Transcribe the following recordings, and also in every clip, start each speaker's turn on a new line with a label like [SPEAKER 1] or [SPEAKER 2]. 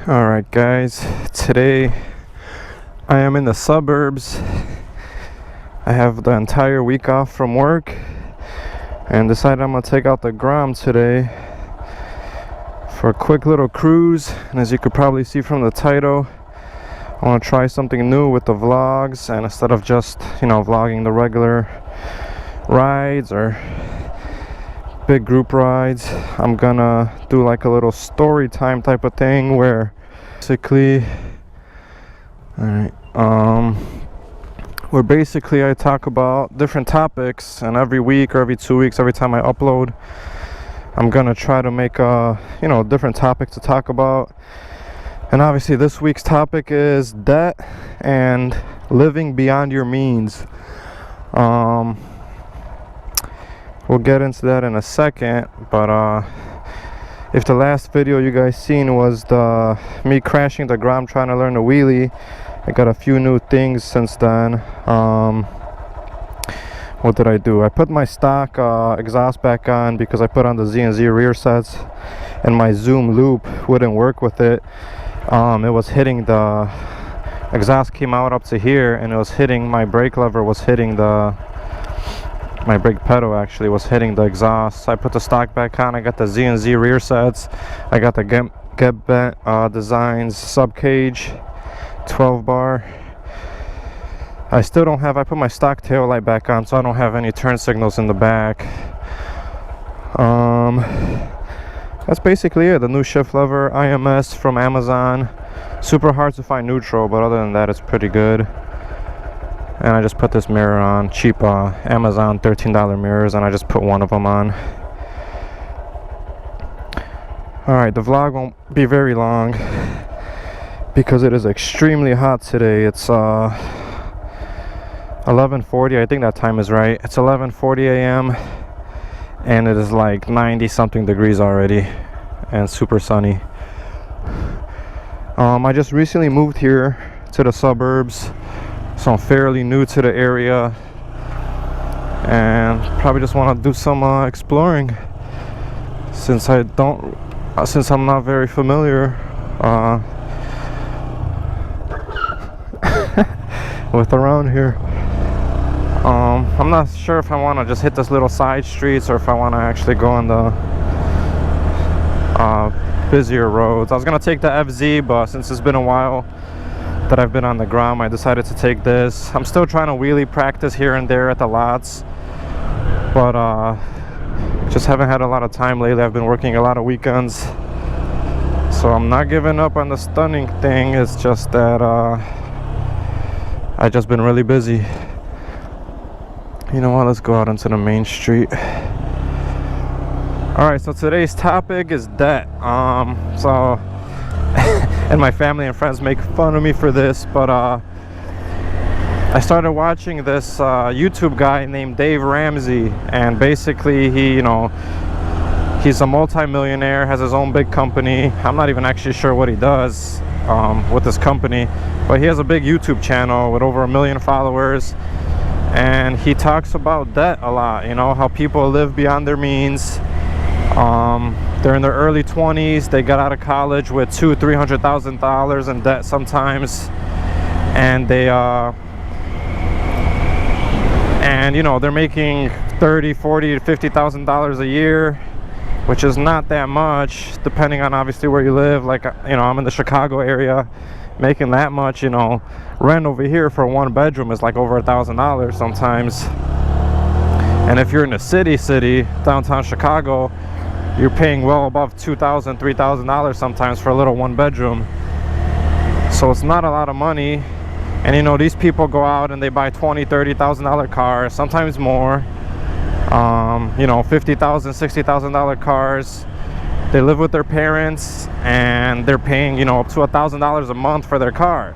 [SPEAKER 1] Alright guys, today I am in the suburbs. I have the entire week off from work and decided I'm gonna take out the Grom today for a quick little cruise. And as you could probably see from the title, I want to try something new with the vlogs, and instead of just vlogging the regular rides or big group rides, I'm gonna do like a little story time type of thing where basically I talk about different topics, and every week or every 2 weeks, every time I upload, I'm gonna try to make a different topic to talk about. And obviously this week's topic is debt and living beyond your means. We'll get into that in a second, but if the last video you guys seen was me crashing the Grom trying to learn the wheelie, I got a few new things since then. What did I do? I put my stock exhaust back on because I put on the Z&Z rear sets and my zoom loop wouldn't work with it. It was hitting the exhaust, came out up to here, and it was hitting my brake lever, was hitting my brake pedal actually was hitting the exhaust. So I put the stock back on. I got the Z&Z rear sets. I got the Get Bent Designs sub cage 12 bar. I still don't have, I put my stock tail light back on, so I don't have any turn signals in the back. That's basically it. The new shift lever IMS from Amazon. Super hard to find neutral, but other than that, it's pretty good. And I just put this mirror on, cheap Amazon $13 mirrors, and I just put one of them on. Alright, the vlog won't be very long because it is extremely hot today. It's 11:40, I think that time is right. It's 11:40 a.m. and it is like 90 something degrees already and super sunny. I just recently moved here to the suburbs, so I'm fairly new to the area and probably just want to do some exploring since I'm not very familiar with around here. I'm not sure if I want to just hit this little side streets or if I want to actually go on the busier roads. I was gonna take the FZ, but since it's been a while that I've been on the Grom, I decided to take this. I'm still trying to wheelie practice here and there at the lots, but just haven't had a lot of time lately. I've been working a lot of weekends, so I'm not giving up on the stunning thing. It's just that I've just been really busy. You know what, let's go out into the main street. Alright, so today's topic is debt. And my family and friends make fun of me for this, but I started watching this YouTube guy named Dave Ramsey, and basically he's a multi-millionaire, has his own big company. I'm not even actually sure what he does with this company, but he has a big YouTube channel with over 1 million followers, and he talks about debt a lot. How people live beyond their means. They're in their early 20s, they got out of college with $200,000-$300,000 in debt sometimes, and they're making $30,000, $40,000 to $50,000 a year, which is not that much depending on obviously where you live. Like I'm in the Chicago area, making that much. Rent over here for one bedroom is like over $1,000 sometimes, and if you're in a city downtown Chicago, you're paying well above $2,000, $3,000 sometimes for a little one bedroom. So it's not a lot of money. And these people go out and they buy $20,000, $30,000 cars, sometimes more. $50,000, $60,000 cars. They live with their parents and they're paying up to $1,000 a month for their car,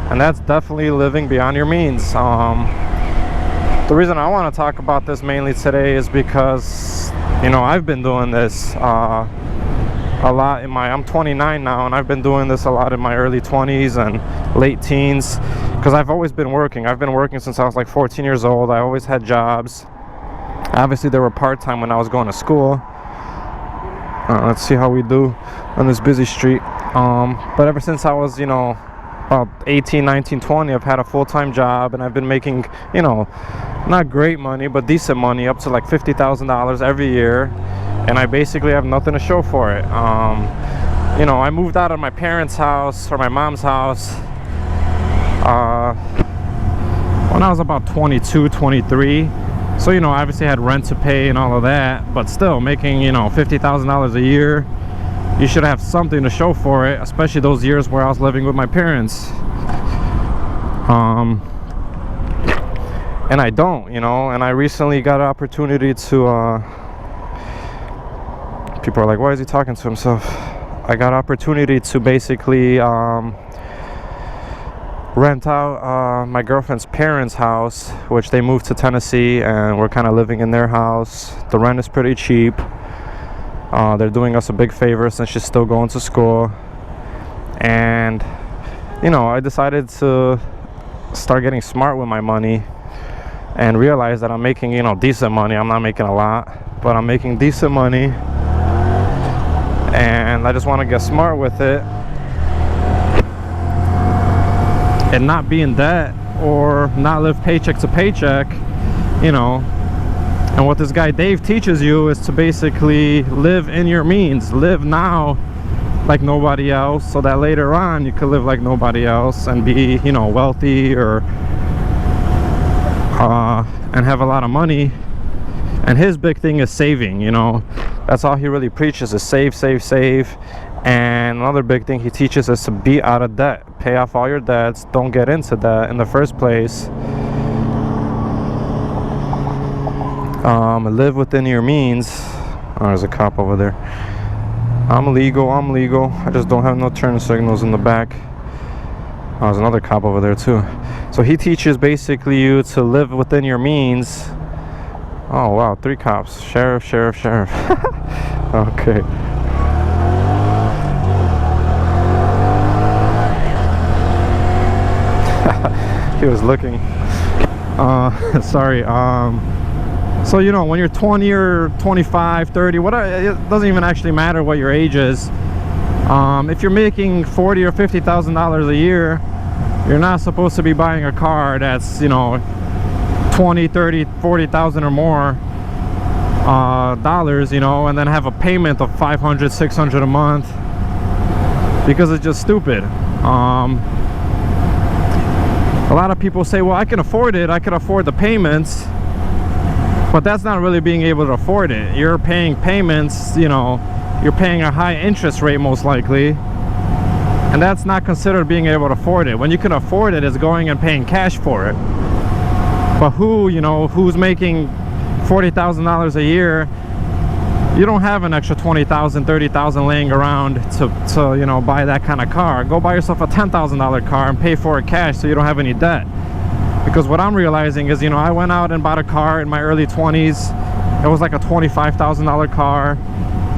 [SPEAKER 1] and that's definitely living beyond your means. The reason I want to talk about this mainly today is because I've been doing this a lot I'm 29 now, and I've been doing this a lot in my early 20s and late teens because I've always been working. I've been working since I was like 14 years old. I always had jobs. Obviously they were part-time when I was going to school. Let's see how we do on this busy street. But ever since I was, you know, about 18, 19, 20, I've had a full-time job, and I've been making, you know, not great money, but decent money, up to like $50,000 every year, and I basically have nothing to show for it. You know, I moved out of my parents' house, or my mom's house, when I was about 22, 23. So, you know, I obviously had rent to pay and all of that, but still making, you know, $50,000 a year, you should have something to show for it, especially those years where I was living with my parents. And I don't, you know, and I recently got an opportunity to, people are like, why is he talking to himself? I got an opportunity to basically rent out my girlfriend's parents' house, which they moved to Tennessee, and we're kind of living in their house. The rent is pretty cheap. They're doing us a big favor since she's still going to school. And, you know, I decided to start getting smart with my money and realize that I'm making, you know, decent money. I'm not making a lot, but I'm making decent money, and I just want to get smart with it and not be in debt or not live paycheck to paycheck, you know. And what this guy Dave teaches you is to basically live in your means, live now like nobody else, so that later on you could live like nobody else and be, you know, wealthy, or and have a lot of money. And his big thing is saving, you know. That's all he really preaches, is save, save, save. And another big thing he teaches is to be out of debt, pay off all your debts, don't get into debt in the first place. Live within your means. Oh, there's a cop over there. I'm legal, I just don't have no turn signals in the back. Oh, there's another cop over there too. So he teaches basically you to live within your means. Oh wow, 3 cops. Sheriff, sheriff, sheriff. Okay. He was looking. Sorry. So, you know, when you're 20 or 25, 30, whatever, it doesn't even actually matter what your age is. If you're making $40,000 or $50,000 a year, you're not supposed to be buying a car that's, you know, 20, 30, 40,000 or more dollars, you know, and then have a payment of 500, 600 a month, because it's just stupid. A lot of people say, well, I can afford it, I can afford the payments, but that's not really being able to afford it. You're paying payments, you know, you're paying a high interest rate most likely, and that's not considered being able to afford it. When you can afford it, is going and paying cash for it. But who, you know, who's making $40,000 a year, you don't have an extra $20,000, $30,000 laying around to you know, buy that kind of car. Go buy yourself a $10,000 car and pay for it cash, so you don't have any debt. Because what I'm realizing is, you know, I went out and bought a car in my early 20s. It was like a $25,000 car.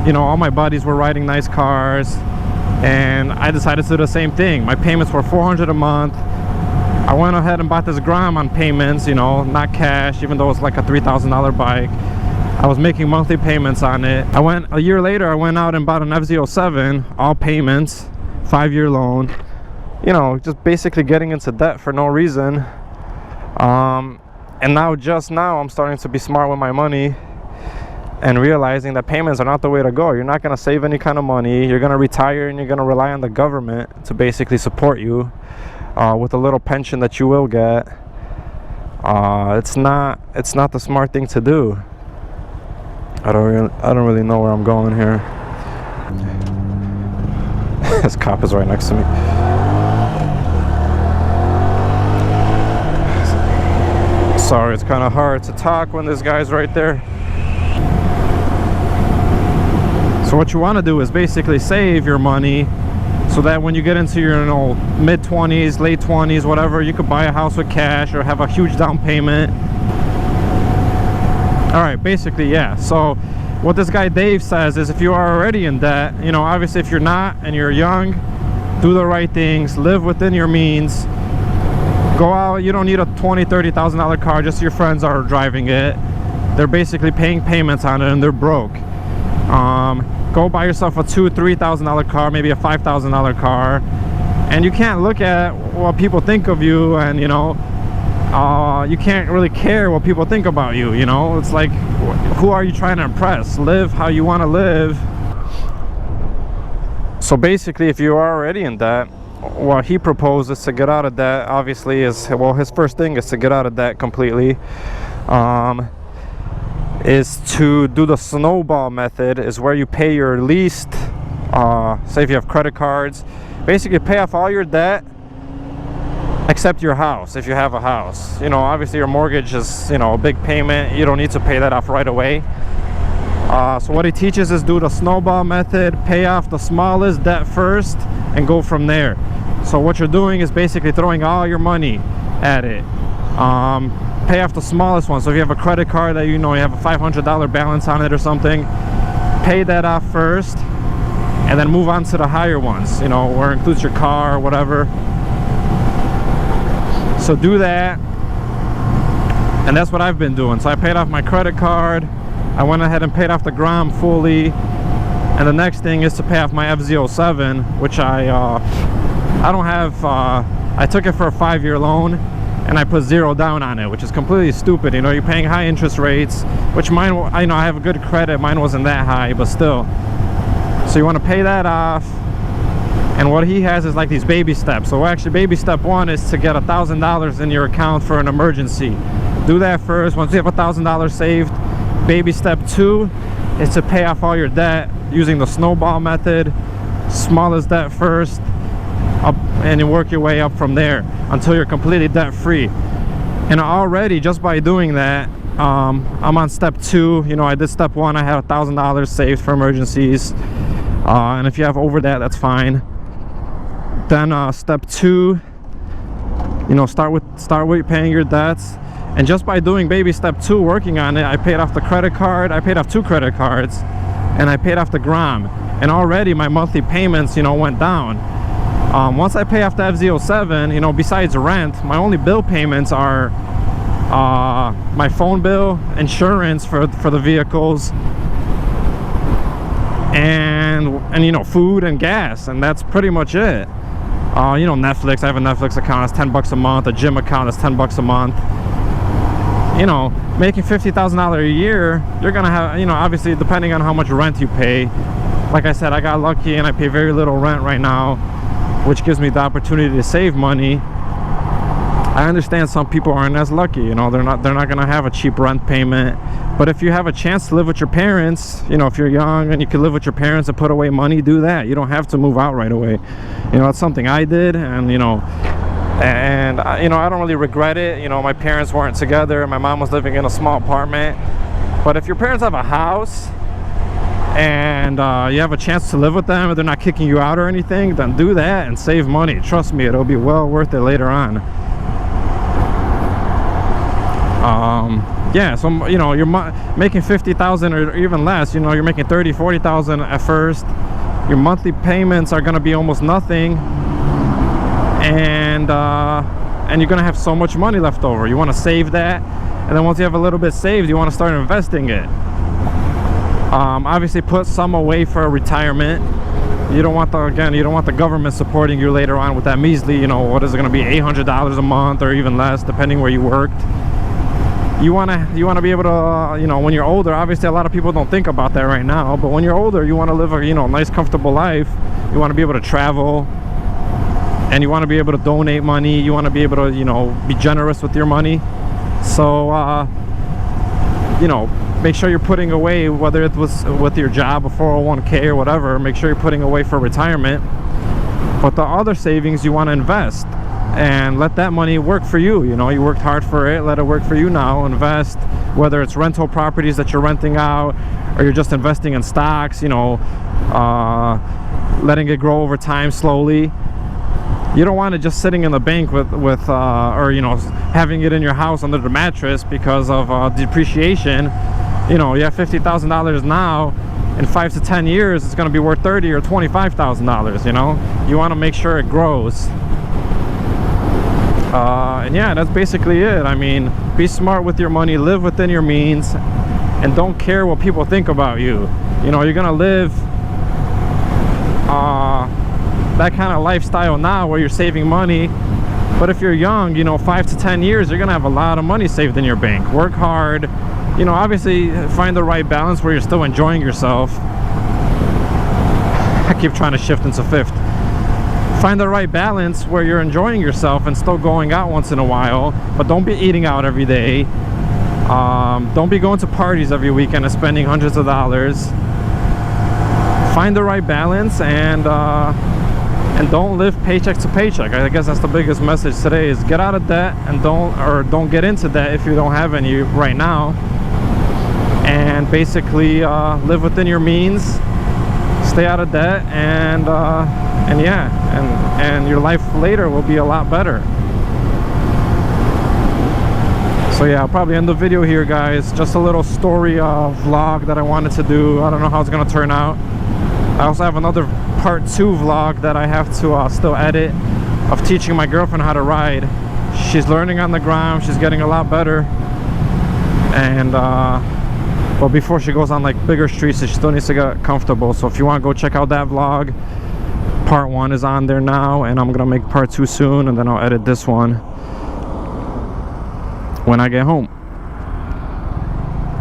[SPEAKER 1] You know, all my buddies were riding nice cars, and I decided to do the same thing. My payments were $400 a month. I went ahead and bought this Grom on payments, you know, not cash, even though it's like a $3,000 bike. I was making monthly payments on it. A year later, I went out and bought an FZ07, all payments, 5-year loan. You know, just basically getting into debt for no reason. And now, just now, I'm starting to be smart with my money and realizing that payments are not the way to go. You're not going to save any kind of money. You're going to retire and you're going to rely on the government to basically support you with a little pension that you will get. It's not the smart thing to do. I don't really know where I'm going here. This cop is right next to me. Sorry, it's kind of hard to talk when this guy's right there. So what you want to do is basically save your money, so that when you get into your, you know, mid-20s, late 20s, whatever, you could buy a house with cash or have a huge down payment. All right, basically, yeah. So what this guy Dave says is, if you are already in debt, you know, obviously if you're not and you're young, do the right things, live within your means. Go out, you don't need a $20,000, $30,000 car, just your friends are driving it. They're basically paying payments on it and they're broke. Go buy yourself a $2,000-$3,000 car, maybe a $5,000 car, and you can't look at what people think of you, and you know, you can't really care what people think about you. You know, it's like, who are you trying to impress? Live how you want to live. So basically, if you're already in debt, what he proposes to get out of debt, obviously, is, well, his first thing is to get out of debt completely. Is to do the snowball method, is where you pay your least, say if you have credit cards, basically pay off all your debt except your house, if you have a house. You know, obviously your mortgage is, you know, a big payment. You don't need to pay that off right away. So what he teaches is do the snowball method, pay off the smallest debt first and go from there. So what you're doing is basically throwing all your money at it. Pay off the smallest one. So if you have a credit card that you know you have a $500 balance on it or something, pay that off first and then move on to the higher ones, you know, where it includes your car or whatever. So do that, and that's what I've been doing. So I paid off my credit card, I went ahead and paid off the Grom fully, and the next thing is to pay off my FZ07, which I don't have. I took it for a 5-year loan, and I put 0 down on it, which is completely stupid. You know, you're paying high interest rates, which mine, I know I have a good credit, mine wasn't that high, but still. So you want to pay that off, and what he has is like these baby steps. So actually, baby step 1 is to get $1,000 in your account for an emergency. Do that first. Once you have $1,000 saved, baby step 2 is to pay off all your debt using the snowball method. Smallest debt first, up, and you work your way up from there until you're completely debt free. And already, just by doing that, I'm on step 2. You know, I did step 1, I had $1,000 saved for emergencies, and if you have over that, that's fine. Then step 2, you know, start with paying your debts. And just by doing baby step 2, working on it, I paid off the credit card, I paid off 2 credit cards, and I paid off the Grom. And already my monthly payments, you know, went down. Once I pay off the FZ07, you know, besides rent, my only bill payments are my phone bill, insurance for the vehicles, and you know, food and gas, and that's pretty much it. You know, Netflix, I have a Netflix account, it's $10 a month. A gym account is $10 a month. You know, making $50,000 a year, you're gonna have, you know, obviously depending on how much rent you pay. Like I said, I got lucky and I pay very little rent right now, which gives me the opportunity to save money. I understand some people aren't as lucky, you know, they're not gonna have a cheap rent payment. But if you have a chance to live with your parents, you know, if you're young and you can live with your parents and put away money, do that. You don't have to move out right away. You know, that's something I did, and you know, you know, I don't really regret it. You know, my parents weren't together, my mom was living in a small apartment. But if your parents have a house and you have a chance to live with them and they're not kicking you out or anything, then do that and save money. Trust me, it'll be well worth it later on. Yeah, so you know, you're making 50,000 or even less, you know, you're making 30, 40,000 at first. Your monthly payments are going to be almost nothing, and you're going to have so much money left over. You want to save that, and then once you have a little bit saved, you want to start investing it. Obviously put some away for retirement. You don't want the government supporting you later on with that measly, you know, what is it going to be, $800 a month or even less, depending where you worked. You want to be able to, you know, when you're older, obviously a lot of people don't think about that right now, but when you're older, you want to live a, you know, nice comfortable life. You want to be able to travel, and you want to be able to donate money. You want to be able to, you know, be generous with your money. So you know, make sure you're putting away, whether it was with your job, a 401k or whatever, make sure you're putting away for retirement. But the other savings you want to invest, and let that money work for you. You know, you worked hard for it, let it work for you now. Invest, whether it's rental properties that you're renting out, or you're just investing in stocks, you know, letting it grow over time slowly. You don't want it just sitting in the bank with or you know, having it in your house under the mattress because of depreciation. You know, you have $50,000 now, in 5 to 10 years it's going to be worth $30,000 or $25,000. You know, you want to make sure it grows. And yeah, that's basically it. I mean, be smart with your money, live within your means, and don't care what people think about you. You know, you're gonna live that kind of lifestyle now where you're saving money. But if you're young, you know, 5 to 10 years, you're gonna have a lot of money saved in your bank. Work hard, you know, obviously find the right balance where you're still enjoying yourself. I keep trying to shift into fifth. Find the right balance where you're enjoying yourself and still going out once in a while, but don't be eating out every day. Don't be going to parties every weekend and spending hundreds of dollars. Find the right balance and don't live paycheck to paycheck. I guess that's the biggest message today, is get out of debt and don't get into debt if you don't have any right now, and basically live within your means, stay out of debt, and yeah, and your life later will be a lot better. So yeah, I'll probably end the video here, guys. Just a little story vlog that I wanted to do. I don't know how it's gonna turn out. I also have another part 2 vlog that I have to still edit, of teaching my girlfriend how to ride. She's learning on the ground, she's getting a lot better, and but before she goes on like bigger streets, she still needs to get comfortable. So if you want to go check out that vlog, part 1 is on there now, and I'm gonna make part 2 soon, and then I'll edit this one when I get home.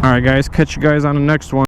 [SPEAKER 1] Alright guys, catch you guys on the next one.